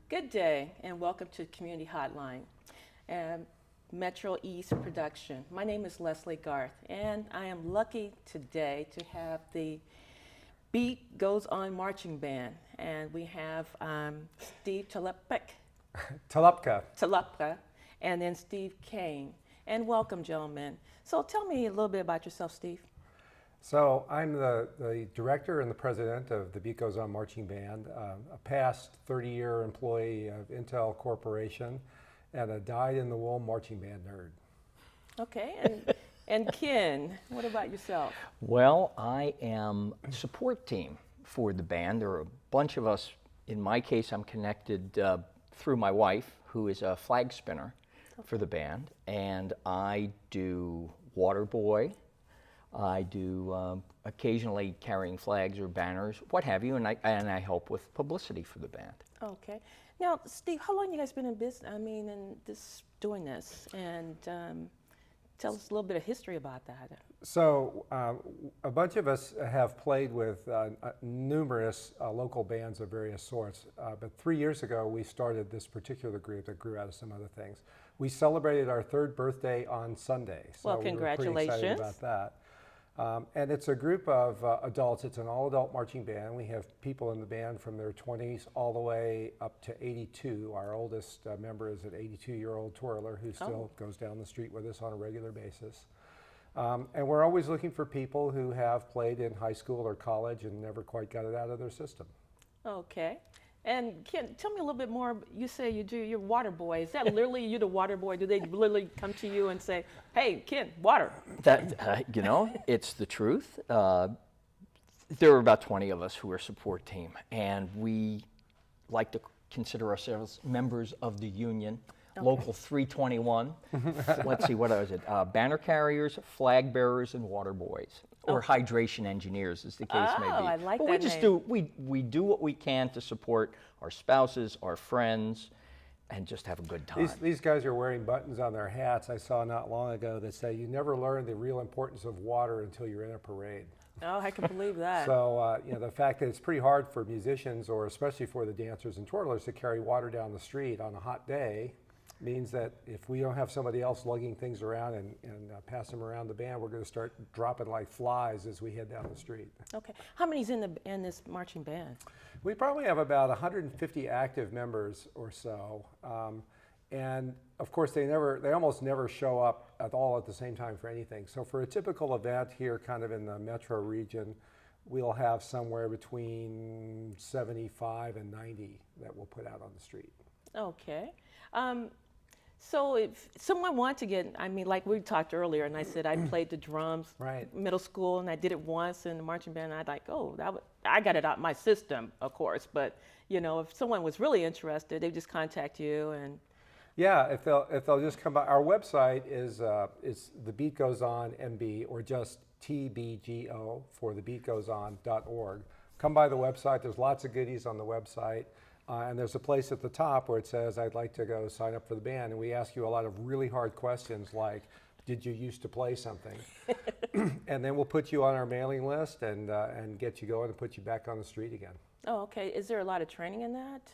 Good day and welcome to Community Hotline and MetroEast production. My name is Leslie Garth and I am lucky today to have the Beat Goes On Marching Band, and we have Steve Talupka and then Steve Kane. And welcome, gentlemen. So tell me a little bit about yourself, Steve. So I'm the director and the president of the Beat Goes On Marching Band, a past 30-year employee of Intel Corporation, and a dyed-in-the-wool marching band nerd. Okay, and Ken, what about yourself? Well, I am support team for the band. There are a bunch of us. In my case, I'm connected through my wife, who is a flag spinner for the band, and I do water boy. I do occasionally carrying flags or banners, what have you, and I help with publicity for the band. Okay. Now, Steve, how long you guys been in business? Doing this, and tell us a little bit of history about that. So a bunch of us have played with numerous local bands of various sorts, but 3 years ago we started this particular group that grew out of some other things. We celebrated our 3rd birthday on Sunday, so well, we congratulations. were pretty excited about that. And it's a group of adults. It's an all-adult marching band. We have people in the band from their 20s all the way up to 82. Our oldest member is an 82-year-old twirler who still goes down the street with us on a regular basis. And we're always looking for people who have played in high school or college and never quite got it out of their system. Okay. And Ken, tell me a little bit more. You say you're water boy. Is that literally you the water boy? Do they literally come to you and say, hey, Ken, water? That, it's the truth. There are about 20 of us who are support team, and we like to consider ourselves members of the union. Okay. Local 321. Let's see, what is it? Banner carriers, flag bearers, and water boys, or hydration engineers, as the case may be. I like but that we just name. we do what we can to support our spouses, our friends, and just have a good time. These guys are wearing buttons on their hats I saw not long ago that say, you never learn the real importance of water until you're in a parade. Oh, I can believe that. So, the fact that it's pretty hard for musicians, or especially for the dancers and twirlers, to carry water down the street on a hot day means that if we don't have somebody else lugging things around and pass them around the band, we're going to start dropping like flies as we head down the street. Okay. How many's in this marching band? We probably have about 150 active members or so. And of course, they almost never show up at all at the same time for anything. So for a typical event here kind of in the metro region, we'll have somewhere between 75 and 90 that we'll put out on the street. Okay. So if someone wanted to get, like we talked earlier, and I said I played the drums middle school, and I did it once in the marching band, and I'd like, I got it out my system, of course, but if someone was really interested, they just contact you and. Yeah, if they'll just come by, our website is The Beat Goes On MB, or just TBGO for thebeatgoeson.org. Come by the website. There's lots of goodies on the website. And there's a place at the top where it says, I'd like to go sign up for the band. And we ask you a lot of really hard questions like, did you used to play something? And then we'll put you on our mailing list and get you going and put you back on the street again. Oh, okay. Is there a lot of training in that?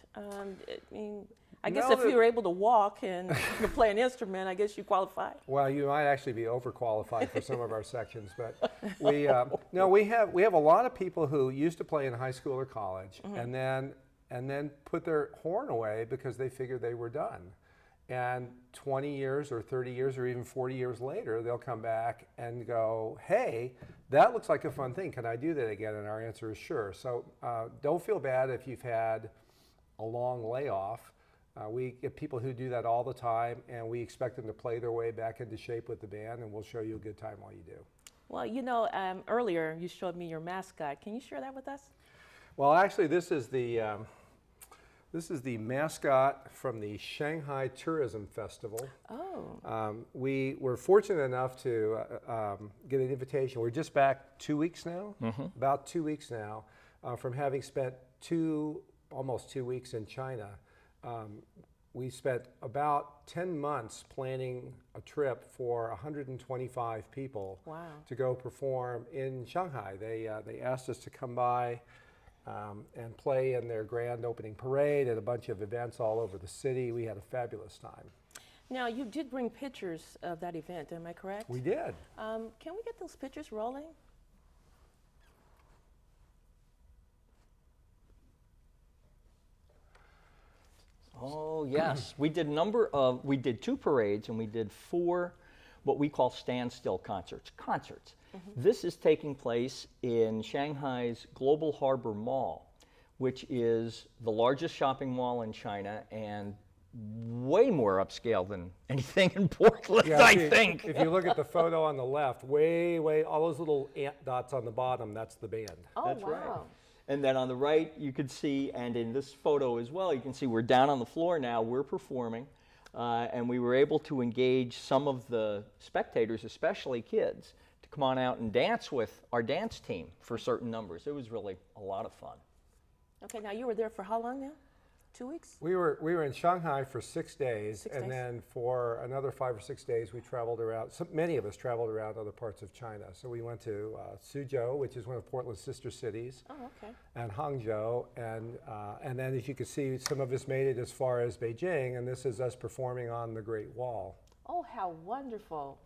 I guess if you're able to walk and you can play an instrument, I guess you qualify. Well, you might actually be overqualified for some of our sections, but we have a lot of people who used to play in high school or college, and then put their horn away because they figured they were done. And 20 years or 30 years or even 40 years later, they'll come back and go, hey, that looks like a fun thing. Can I do that again? And our answer is sure. So don't feel bad if you've had a long layoff. We get people who do that all the time, and we expect them to play their way back into shape with the band, and we'll show you a good time while you do. Well, earlier you showed me your mascot. Can you share that with us? Well, actually, this is the mascot from the Shanghai Tourism Festival. Oh. We were fortunate enough to get an invitation. We're just back 2 weeks now, about 2 weeks now, from having spent almost 2 weeks in China. We spent about 10 months planning a trip for 125 people to go perform in Shanghai. They asked us to come by and play in their grand opening parade and a bunch of events all over the city. We had a fabulous time. Now, you did bring pictures of that event, am I correct? We did. Can we get those pictures rolling? Oh, yes. We did we did 2 parades and we did 4 what we call standstill concerts. This is taking place in Shanghai's Global Harbor Mall, which is the largest shopping mall in China and way more upscale than anything in Portland, I think. If you look at the photo on the left, way, all those little ant dots on the bottom, that's the band. Oh, That's wow. right. And then on the right, you could see, and in this photo as well, you can see we're down on the floor now, we're performing, and we were able to engage some of the spectators, especially kids, to come on out and dance with our dance team for certain numbers. It was really a lot of fun. Okay, now you were there for how long now? 2 weeks? We were in Shanghai for 6 days, 6 and days. then for another 5 or 6 days, we traveled around. Many of us traveled around other parts of China. So we went to Suzhou, which is one of Portland's sister cities, Oh, okay. and Hangzhou, and then as you can see, some of us made it as far as Beijing, and this is us performing on the Great Wall. Oh, how wonderful.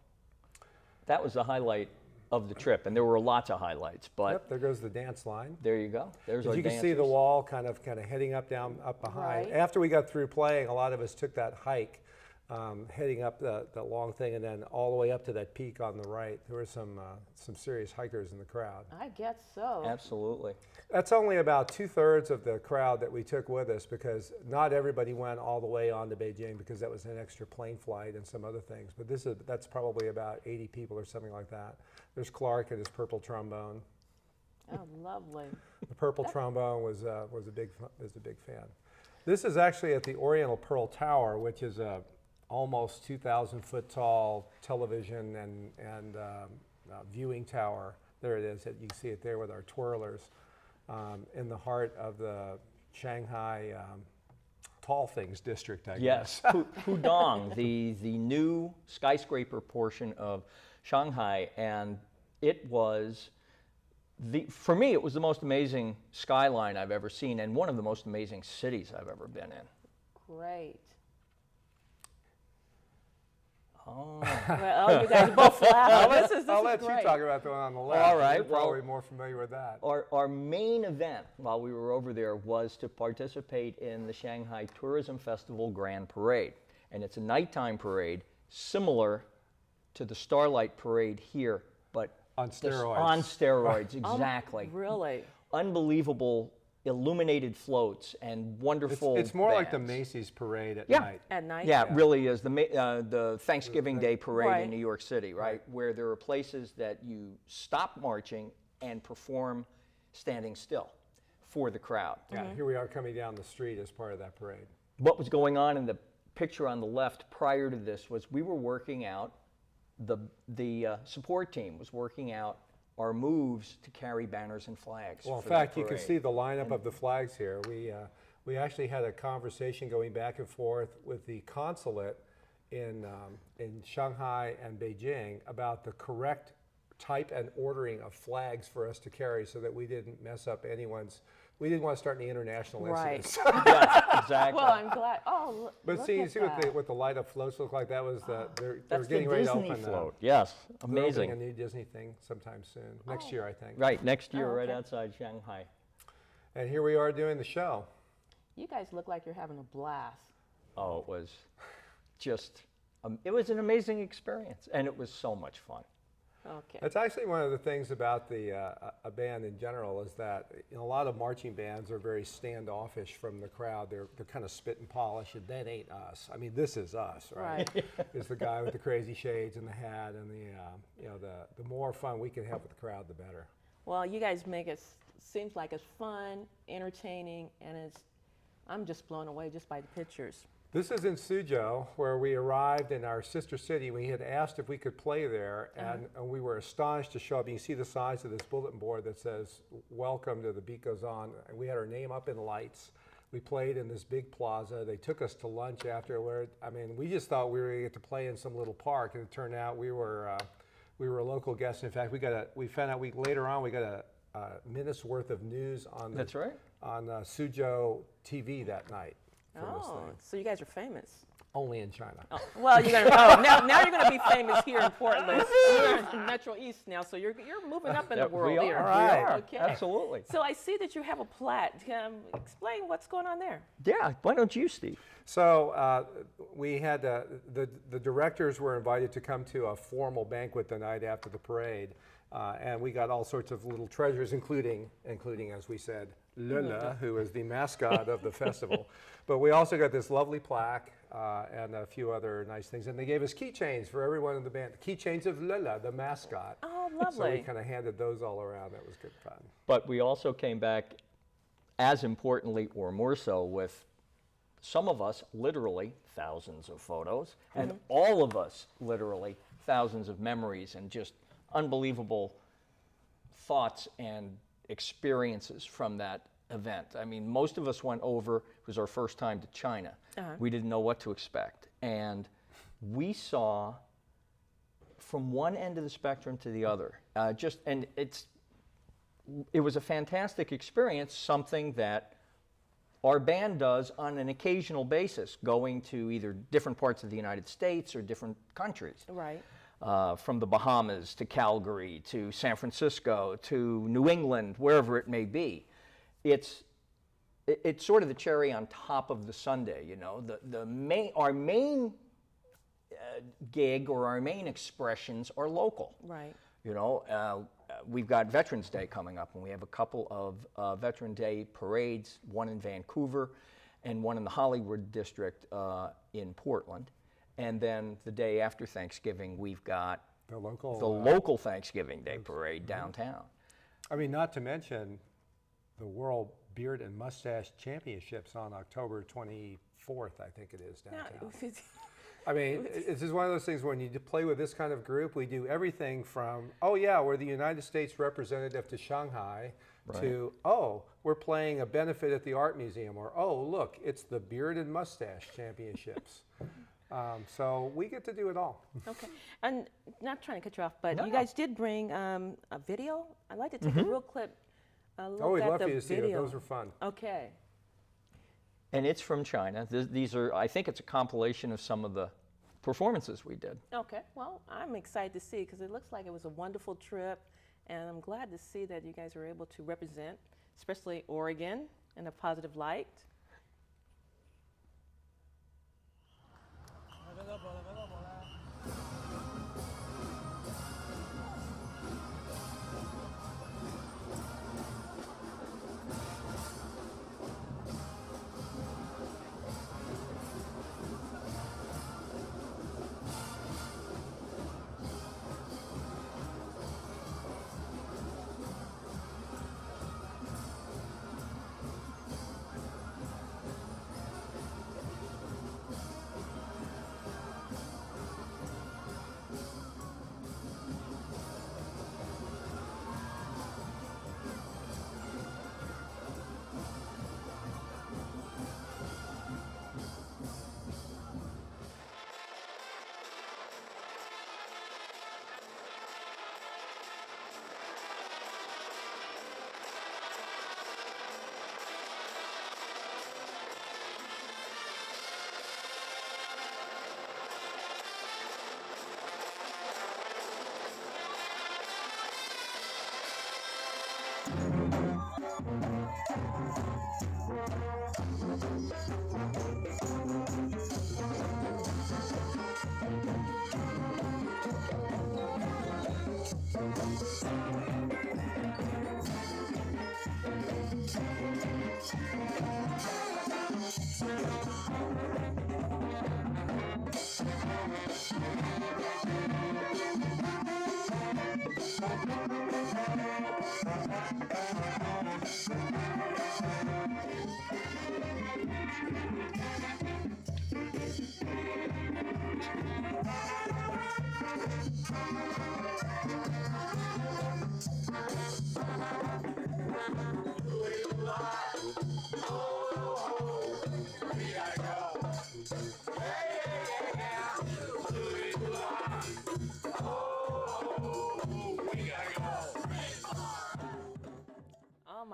That was the highlight of the trip, and there were lots of highlights, but Yep, there goes the dance line. there you go. There's our As you can see the dancers. wall kind of heading up behind. Right. After we got through playing, a lot of us took that hike, heading up the long thing, and then all the way up to that peak on the right. There were some serious hikers in the crowd. I guess so. Absolutely. That's only about 2/3 of the crowd that we took with us, because not everybody went all the way on to Beijing, because that was an extra plane flight and some other things. But that's probably about 80 people or something like that. There's Clark and his purple trombone. Oh, lovely. The purple trombone was a big fan. This is actually at the Oriental Pearl Tower, which is a almost 2,000-foot tall television and viewing tower. There it is. You can see it there with our twirlers, in the heart of the Shanghai Tall Things district, I Yes, guess. Pudong, the new skyscraper portion of Shanghai, and it was for me, it was the most amazing skyline I've ever seen, and one of the most amazing cities I've ever been in. Great. Oh, Well, you guys both laugh. This is I'll let great. you talk about the one on the left. All right, You're probably well- more familiar with that. our main event while we were over there was to participate in the Shanghai Tourism Festival Grand Parade, and it's a nighttime parade similar to the Starlight Parade here, but On steroids. On steroids, exactly. Really? Unbelievable illuminated floats and wonderful It's more like the bands. Macy's parade at Yeah. night. At night? Yeah, it really is the Thanksgiving Day parade Right. in New York City, right? Where there are places that you stop marching and perform standing still for the crowd. Yeah, here we are coming down the street as part of that parade. What was going on in the picture on the left prior to this was we were working out, the support team was working out our moves to carry banners and flags. Well, in for the fact, you can parade. see the lineup of the flags here. We actually had a conversation going back and forth with the consulate in Shanghai and Beijing about the correct type and ordering of flags for us to carry, so that we didn't mess up anyone's. We didn't want to start any international Right. incidents. Yes, exactly. Well, I'm glad. Oh, But look see, at see that. what the light up floats look like? That was they're That's getting the ready Disney to open float. Yes, they're opening amazing. a new Disney thing sometime soon, next year, I think. Right, next year, Oh, right okay. outside Shanghai. And here we are doing the show. You guys look like you're having a blast. Oh, it was just, it was an amazing experience, and it was so much fun. Okay. That's actually one of the things about a band in general, is that a lot of marching bands are very standoffish from the crowd. They're kind of spit and polish, and that ain't us. I mean, this is us, right? It's the guy with the crazy shades and the hat, and the more fun we can have with the crowd, the better. Well, you guys make it seems like it's fun, entertaining, and I'm just blown away just by the pictures. This is in Suzhou, where we arrived in our sister city. We had asked if we could play there, and we were astonished to show up. You can see the size of this bulletin board that says, "Welcome to The Beat Goes On." And we had our name up in lights. We played in this big plaza. They took us to lunch afterward. I mean, we just thought we were going to get to play in some little park, and it turned out we were a local guest. In fact, we found out later on we got minutes worth of news on That's right. on Suzhou TV that night from this Oh, thing. so you guys are famous. Only in China. Oh, well, you're gonna now you're gonna be famous here in Portland. You're in MetroEast now, so you're moving up in the world we here. are. All right. We are. Okay. Absolutely. So I see that you have a plaque. Explain what's going on there. Yeah. Why don't you, Steve? So we had the directors were invited to come to a formal banquet the night after the parade, and we got all sorts of little treasures, including as we said, Lula, who is the mascot of the festival. But we also got this lovely plaque and a few other nice things, and they gave us keychains for everyone in the band. Keychains of Lula, the mascot. Oh, So we lovely. kind of handed those all around. That was good fun. But we also came back, as importantly or more so, with some of us literally thousands of photos, and all of us literally thousands of memories and just unbelievable thoughts and experiences from that event. I mean, most of us went over, it was our first time to China. We didn't know what to expect. And we saw from one end of the spectrum to the other. And it was a fantastic experience, something that our band does on an occasional basis, going to either different parts of the United States or different countries. Right. From the Bahamas to Calgary to San Francisco to New England, wherever it may be. It's sort of the cherry on top of the sundae, you know. Our main gig or our main expressions are local. Right. You know, we've got Veterans Day coming up, and we have a couple of Veteran Day parades, one in Vancouver and one in the Hollywood district in Portland. And then the day after Thanksgiving, we've got The local. the local Thanksgiving Day parade downtown. I mean, not to mention the World Beard and Mustache Championships on October 24th, I think it is, downtown. I mean, it's just one of those things when you play with this kind of group, we do everything from, oh yeah, we're the United States representative to Shanghai, to, oh, we're playing a benefit at the Art Museum, or oh, look, it's the Beard and Mustache Championships. So we get to do it all. Okay. And not trying to cut you off, but No, you no. guys did bring a video. I'd like to take a real clip. Look Oh, we'd at love the for you to see it. video. Those are fun. Okay. And it's from China. These are, I think it's a compilation of some of the performances we did. Okay. Well, I'm excited to see because it looks like it was a wonderful trip, and I'm glad to see that you guys were able to represent, especially Oregon, in a positive light.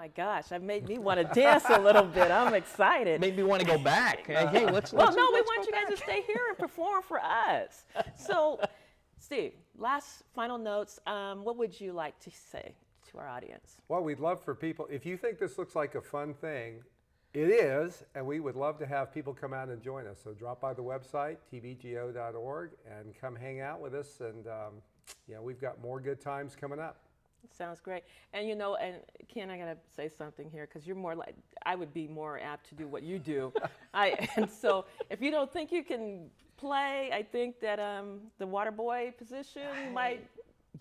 my gosh, that made me want to dance a little bit. I'm excited. Made me want to go back. Hey, let's Well, no, we let's want go you guys to back. stay here and perform for us. So, Steve, last final notes. What would you like to say to our audience? Well, we'd love for people, if you think this looks like a fun thing, it is, and we would love to have people come out and join us. So drop by the website, tbgo.org, and come hang out with us. And we've got more good times coming up. Sounds great. And you know, and Ken, I gotta say something here because you're more like, I would be more apt to do what you do. And so if you don't think you can play, I think that the water boy position might.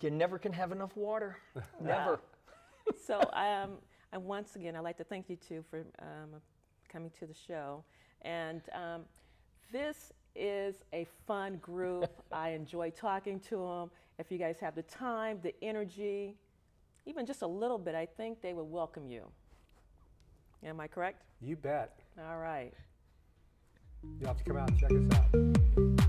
You never can have enough water. Never. So and once again, I'd like to thank you two for coming to the show. And this is a fun group. I enjoy talking to them. If you guys have the time, the energy, even just a little bit, I think they would welcome you. Am I correct? You bet. All right. You'll have to come out and check us out.